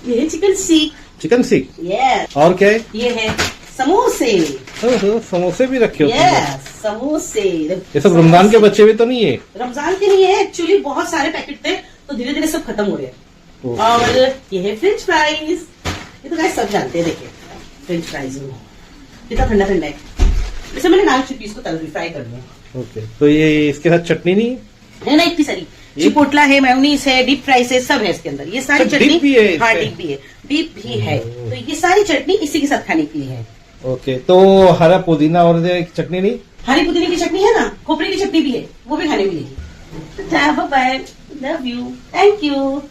ये है चिकन सीख। चिकन सीख। यस। और क्या है? ये है समोसे। समोसे भी रखे होते हैं। यस, समोसे। ये सब रमजान के बच्चे भी तो नहीं है? रमजान के नहीं है, एक्चुअली बहुत सारे पैकेट थे तो धीरे धीरे सब खत्म हो रहे हैं। और ये है फ्रेंच फ्राइज। ये तो गाइस सब जानते हैं। देखिए फ्रेंच फ्राइज कितना ठंडा ठंडा है। जैसे मैंने नान चिपीस को तल फ्राई कर लिया। ओके, तो ये इसके साथ चटनी नहीं है ना? इतनी सारी चिपोटला है, मेयोनीज है, डीप फ्राइज है, सब है इसके अंदर। ये सारी अच्छा, चटनी dip भी है हाँ इसमें? डीप भी है, डीप भी है। तो ये सारी चटनी इसी के साथ खाने के लिए है। ओके, तो हरा पुदीना और चटनी नहीं? हरी पुदीने की चटनी है ना, खोपरे की चटनी भी है, वो भी खाने मिलेगी। Bye, love you, thank you.